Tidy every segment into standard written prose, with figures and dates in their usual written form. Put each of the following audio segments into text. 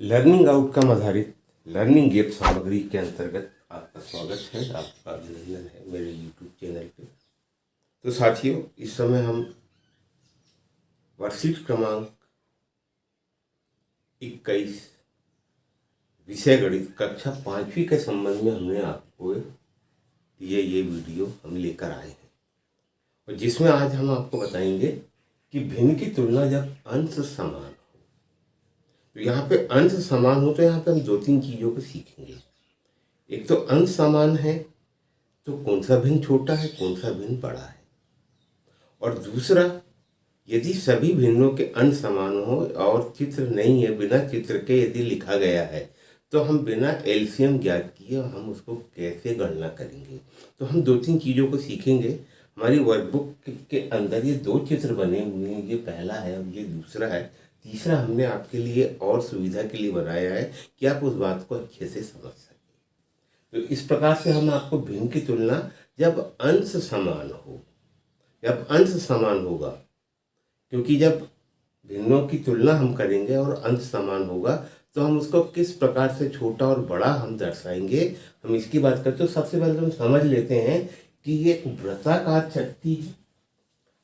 Learning outcome आधारित learning app सामग्री के अंतर्गत आपका स्वागत है, आपका अभिनंदन है मेरे यूट्यूब चैनल पे। तो साथियों, इस समय हम वर्कशीट क्रमांक 21 विषय गणित कक्षा 5वीं के संबंध में हमने आपको ये वीडियो हम लेकर आए हैं, और जिसमें आज हम आपको बताएंगे कि भिन्न की तुलना जब अंश समान हो। तो यहाँ पे अंश समान हो तो यहाँ पे हम दो तीन चीज़ों को सीखेंगे। एक तो अंश समान है तो कौन सा भिन्न छोटा है, कौन सा भिन्न बड़ा है, और दूसरा यदि सभी भिन्नों के अंश समान हो और चित्र नहीं है, बिना चित्र के यदि लिखा गया है, तो हम बिना एलसीएम ज्ञात किए हम उसको कैसे गणना करेंगे। तो हम दो तीन चीज़ों को सीखेंगे। हमारी वर्कबुक के अंदर ये दो चित्र बने हुए हैं, ये पहला है और ये दूसरा है। तीसरा हमने आपके लिए और सुविधा के लिए बनाया है कि आप उस बात को अच्छे से समझ सकें। तो इस प्रकार से हम आपको भिन्न की तुलना जब अंश समान हो, जब अंश समान होगा, क्योंकि जब भिन्नों की तुलना हम करेंगे और अंश समान होगा तो हम उसको किस प्रकार से छोटा और बड़ा हम दर्शाएंगे, हम इसकी बात करते। तो सबसे पहले हम समझ लेते हैं कि ये वृत्ताकार चक्ति है।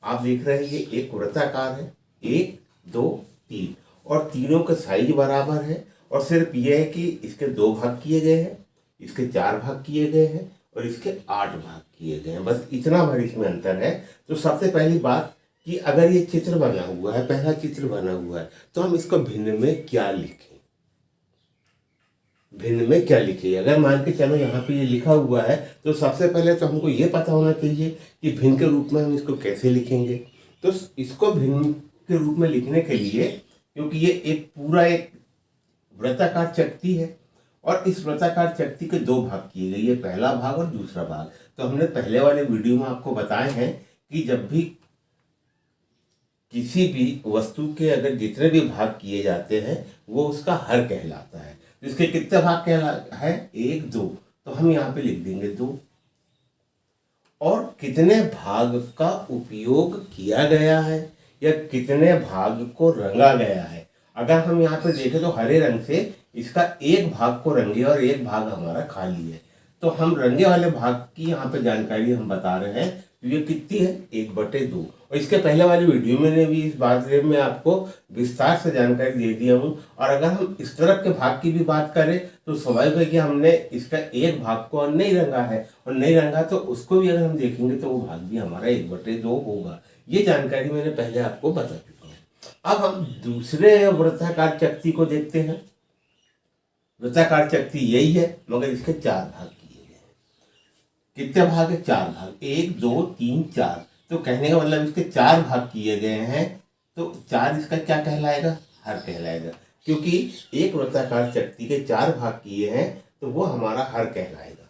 आप देख रहे हैं ये एक वृत्ताकार है, 1 2 3, और तीनों का साइज बराबर है, और सिर्फ ये है कि इसके 2 भाग किए गए हैं, इसके 4 भाग किए गए हैं और इसके 8 भाग किए गए हैं। बस इतना भर इसमें अंतर है। तो सबसे पहली बात कि अगर ये चित्र बना हुआ है, पहला चित्र बना हुआ है, तो हम इसको भिन्न में क्या लिखें, भिन्न में क्या लिखें। अगर मान के चलो यहाँ पे ये लिखा हुआ है, तो सबसे पहले तो हमको ये पता होना चाहिए कि भिन्न के रूप में हम इसको कैसे लिखेंगे। तो इसको भिन्न के रूप में लिखने के लिए, क्योंकि ये एक पूरा एक वृत्ताकार चक्ति है और इस वृत्ताकार चक्ति के 2 भाग किए गए, ये पहला भाग और दूसरा भाग। तो हमने पहले वाले वीडियो में आपको बताए हैं कि जब भी किसी भी वस्तु के अगर जितने भी भाग किए जाते हैं वो उसका हर कहलाता है। इसके कितने भाग कहला है, 1 2, तो हम यहाँ पे लिख देंगे 2। और कितने भाग का उपयोग किया गया है या कितने भाग को रंगा गया है। अगर हम यहाँ पे देखें तो हरे रंग से इसका 1 भाग को रंगे और 1 भाग हमारा खाली है। तो हम रंगे वाले भाग की यहाँ पे जानकारी हम बता रहे हैं। तो ये कितनी है, 1/2। और इसके पहले वाली वीडियो में भी इस बारे में आपको विस्तार से जानकारी दे दिया हूँ। और अगर हम इस तरफ के भाग की भी बात करें तो स्वाभाविक है कि हमने इसका 1 भाग को नहीं रंगा है, और नहीं रंगा तो उसको भी अगर हम देखेंगे तो वो भाग भी हमारा 1/2 होगा। ये जानकारी मैंने पहले आपको बता चुका हूँ। अब हम दूसरे वृत्ताकार चक्ति को देखते हैं। वृत्ताकार चक्ति यही है, मगर इसके 4 भाग किए गए हैं। कितने भाग है, 4 भाग, 1 2 3 4। तो कहने का मतलब इसके 4 भाग किए गए हैं, तो 4 इसका क्या कहलाएगा, हर कहलाएगा। क्योंकि एक वृत्ताकार चक्ति के 4 भाग किए हैं तो वो हमारा हर कहलाएगा।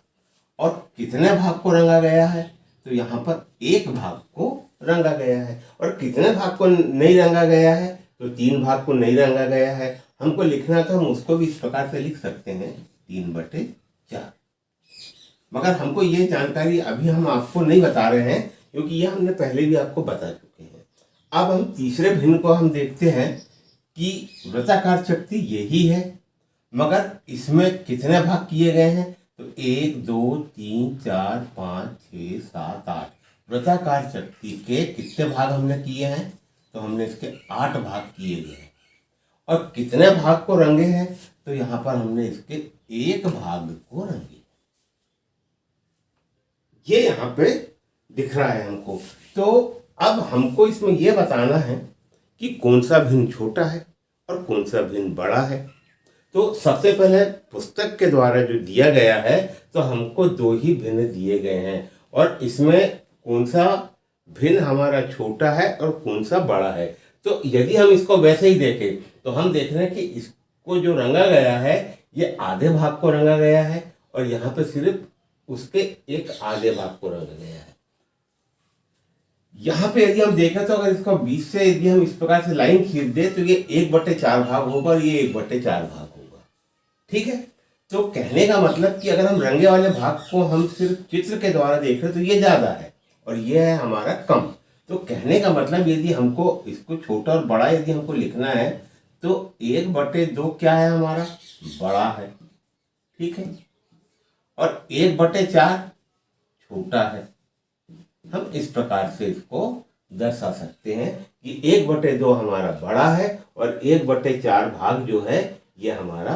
और कितने भाग को रंगा गया है, तो यहाँ पर 1 भाग को रंगा गया है। और कितने भाग को नहीं रंगा गया है, तो 3 भाग को नहीं रंगा गया है। हमको लिखना तो हम उसको भी इस प्रकार से लिख सकते हैं, 3/4। मगर हमको ये जानकारी अभी हम आपको नहीं बता रहे हैं, क्योंकि ये हमने पहले भी आपको बता चुके हैं। अब हम तीसरे भिन्न को हम देखते हैं कि वृत्ताकार चक्ति यही है, मगर इसमें कितने भाग किए गए हैं, तो 1 2 3 4 5 6 7 8। वृत्ताकार चक्ति के कितने भाग हमने किए हैं, तो हमने इसके 8 भाग किए गए हैं। और कितने भाग को रंगे हैं, तो यहाँ पर हमने इसके 1 भाग को रंगे। ये यहाँ पे दिख रहा है हमको। तो अब हमको इसमें यह बताना है कि कौन सा भिन्न छोटा है और कौन सा भिन्न बड़ा है। तो सबसे पहले पुस्तक के द्वारा जो दिया गया है, तो हमको 2 ही भिन्न दिए गए हैं, और इसमें कौन सा भिन्न हमारा छोटा है और कौन सा बड़ा है। तो यदि हम इसको वैसे ही देखें तो हम देख रहे हैं कि इसको जो रंगा गया है ये आधे भाग को रंगा गया है, और यहाँ पे सिर्फ उसके एक आधे भाग को रंगा गया है। यहाँ पे यदि हम देखें तो अगर इसको बीच से यदि हम इस प्रकार से लाइन खींच दे तो ये 1/4 भाग होगा और ये 1/4 भाग होगा। ठीक है। तो कहने का मतलब कि अगर हम रंगे वाले भाग को हम सिर्फ चित्र के द्वारा देख रहे तो ये ज्यादा है और ये है हमारा कम। तो कहने का मतलब यदि हमको इसको छोटा और बड़ा यदि हमको लिखना है तो 1/2 क्या है हमारा, बड़ा है, ठीक है, और 1/4 छोटा है। हम इस प्रकार से इसको दर्शा सकते हैं कि 1/2 हमारा बड़ा है और 1/4 भाग जो है ये हमारा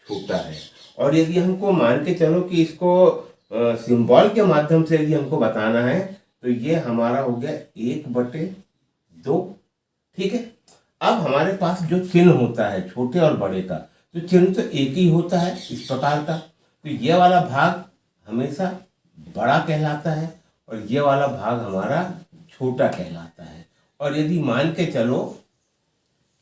छोटा है। और यदि हमको मान के चलो कि इसको सिंबल के माध्यम से यदि हमको बताना है तो ये हमारा हो गया 1/2, ठीक है। अब हमारे पास जो चिन्ह होता है छोटे और बड़े का, तो चिन्ह तो एक ही होता है इस प्रकार का, तो ये वाला भाग हमेशा बड़ा कहलाता है और ये वाला भाग हमारा छोटा कहलाता है। और यदि मान के चलो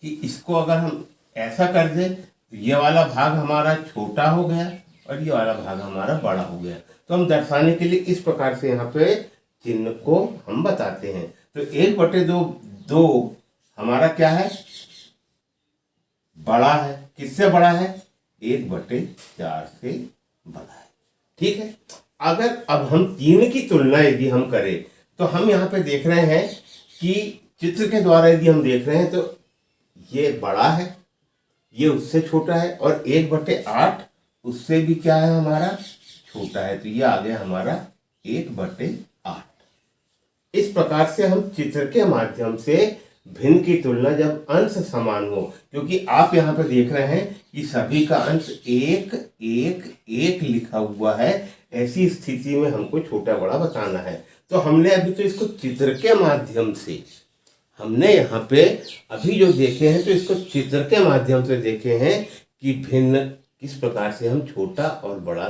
कि इसको अगर हम ऐसा कर दें तो ये वाला भाग हमारा छोटा हो गया और ये वाला भाग हमारा बड़ा हो गया। तो हम दर्शाने के लिए इस प्रकार से यहाँ पे चिन्ह को हम बताते हैं। तो 1/2 हमारा क्या है, बड़ा है। किससे बड़ा है, 1/4 से बड़ा है, ठीक है। अगर अब हम 3 की तुलना यदि हम करें तो हम यहाँ पे देख रहे हैं कि चित्र के द्वारा यदि हम देख रहे हैं तो ये बड़ा है, ये उससे छोटा है, और 1/8 उससे भी क्या है हमारा छोटा है, तो ये आ गया हमारा 1/8। इस प्रकार से हम चित्र के माध्यम से भिन्न की तुलना जब अंश समान हो, क्योंकि आप यहाँ पे देख रहे हैं कि सभी का अंश 1 1 1 लिखा हुआ है, ऐसी स्थिति में हमको छोटा बड़ा बताना है। तो हमने अभी तो इसको चित्र के माध्यम से हमने यहाँ पे अभी जो देखे हैं तो इसको चित्र के माध्यम से देखे हैं कि भिन्न किस प्रकार से हम छोटा और बड़ा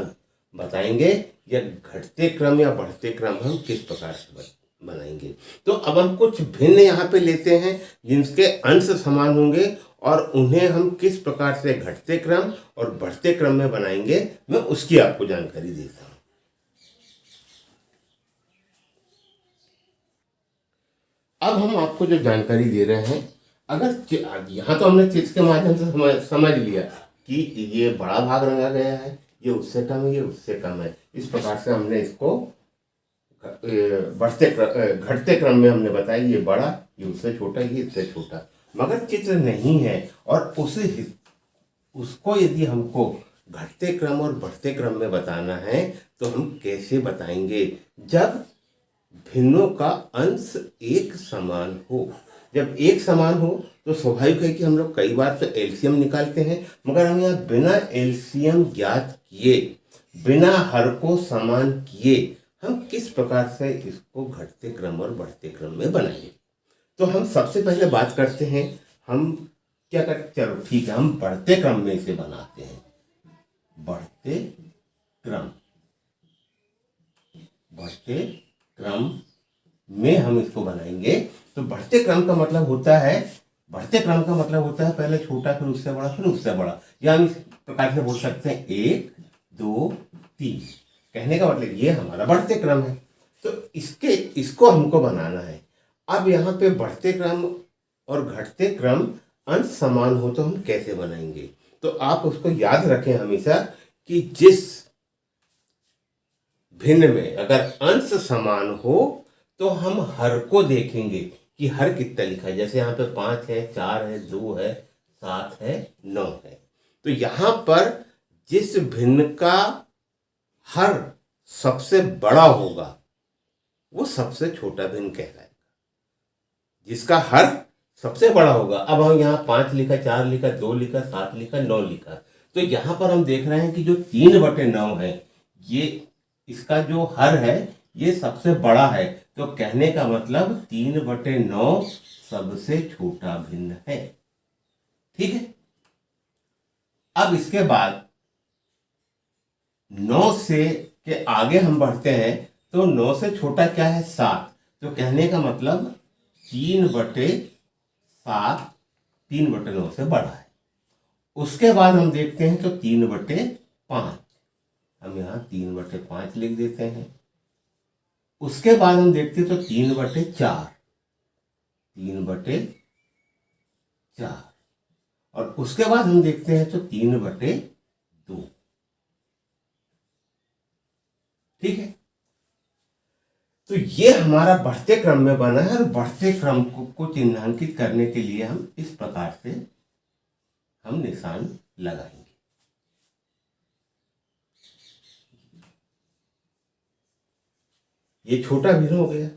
बताएंगे, या घटते क्रम या बढ़ते क्रम हम किस प्रकार से बनाएंगे। तो अब हम कुछ भिन्न यहाँ पे लेते हैं जिनके अंश समान होंगे और उन्हें हम किस प्रकार से घटते क्रम और बढ़ते क्रम में बनाएंगे, मैं उसकी आपको जानकारी देता हूँ। अब हम आपको जो जानकारी दे रहे हैं, अगर यहाँ तो हमने चित्र के माध्यम से समझ लिया कि ये बड़ा भाग रंगा गया है, ये उससे कम है, ये उससे कम है, इस प्रकार से हमने इसको घटते क्रम में हमने बताया ये बड़ा, ये उससे छोटा, ये इससे छोटा। मगर चित्र नहीं है और उसको यदि हमको घटते क्रम और बढ़ते क्रम में बताना है तो हम कैसे बताएंगे, जब भिन्नों का अंश एक समान हो। जब एक समान हो तो स्वाभाविक है कि हम लोग कई बार तो एलसीएम निकालते हैं, मगर हम यहाँ बिना एलसीएम ज्ञात किए, बिना हर को समान किए हम किस प्रकार से इसको घटते क्रम और बढ़ते क्रम में बनाएंगे। तो हम सबसे पहले बात करते हैं, हम क्या करते, चलो ठीक है, हम बढ़ते क्रम में इसे बनाते हैं। बढ़ते क्रम में हम इसको बनाएंगे। तो बढ़ते क्रम का मतलब होता है, पहले छोटा, फिर उससे बड़ा, फिर उससे बड़ा, या हम इस प्रकार से बोल सकते हैं 1 2 3। कहने का मतलब ये हमारा बढ़ते क्रम है। तो इसको हमको बनाना है। अब यहाँ पे बढ़ते क्रम और घटते क्रम अंश समान हो तो हम कैसे बनाएंगे, तो आप उसको याद रखें हमेशा कि जिस भिन्न में अगर अंश समान हो तो हम हर को देखेंगे कि हर कितना लिखा है। जैसे यहाँ पे 5 है, 4 है, 2 है, 7 है, 9 है। तो यहाँ पर जिस भिन्न का हर सबसे बड़ा होगा वो सबसे छोटा भिन्न कहलाएगा। जिसका हर सबसे बड़ा होगा, अब हम यहाँ 5 लिखा, 4 लिखा, 2 लिखा, 7 लिखा, 9 लिखा, तो यहाँ पर हम देख रहे हैं कि जो 3/9 है, ये इसका जो हर है ये सबसे बड़ा है। तो कहने का मतलब 3/9 सबसे छोटा भिन्न है, ठीक है। अब इसके बाद 9 से के आगे हम बढ़ते हैं तो 9 से छोटा क्या है, 7। तो कहने का मतलब 3/7 3/9 से बड़ा है। उसके बाद हम देखते हैं तो 3/5, हम यहाँ 3/5 लिख देते हैं। उसके बाद हम देखते हैं तो 3/4 और उसके बाद हम देखते हैं तो 3/2, ठीक है। तो ये हमारा बढ़ते क्रम में बना है और बढ़ते क्रम को चिन्हांकित करने के लिए हम इस प्रकार से हम निशान लगाएंगे। ये छोटा भिन्न हो गया,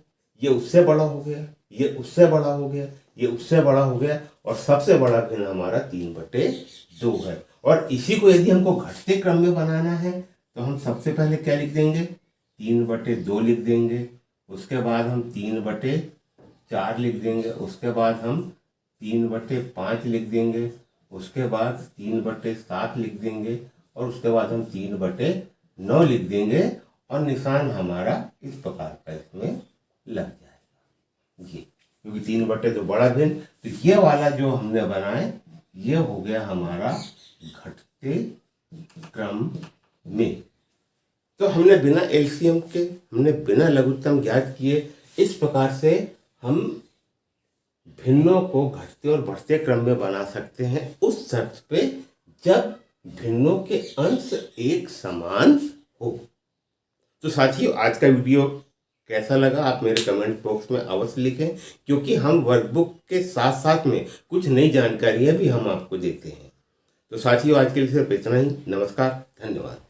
ये उससे बड़ा हो गया, ये उससे बड़ा हो गया, ये उससे बड़ा हो गया, और सबसे बड़ा भिन्न हमारा 3/2 है। और इसी को यदि हमको घटते क्रम में बनाना है तो हम सबसे पहले क्या लिख देंगे, 3/2 लिख देंगे। उसके बाद हम 3/4 लिख देंगे। उसके बाद हम 3/5 लिख देंगे। उसके बाद 3/7 लिख देंगे। और उसके बाद हम 3/9 लिख देंगे। और निशान हमारा इस प्रकार का इसमें लग जाएगा ये, क्योंकि 3/2 बड़ा भिन्न। तो ये वाला जो हमने बनाए ये हो गया हमारा घटते क्रम में। तो हमने बिना एलसीएम के, हमने बिना लघुत्तम ज्ञात किए, इस प्रकार से हम भिन्नों को घटते और बढ़ते क्रम में बना सकते हैं, उस शर्त पे जब भिन्नों के अंश एक समान हो। तो साथियों, आज का वीडियो कैसा लगा आप मेरे कमेंट बॉक्स में अवश्य लिखें, क्योंकि हम वर्कबुक के साथ साथ में कुछ नई जानकारियां भी हम आपको देते हैं। तो साथियों, आज के लिए सिर्फ इतना ही। नमस्कार, धन्यवाद।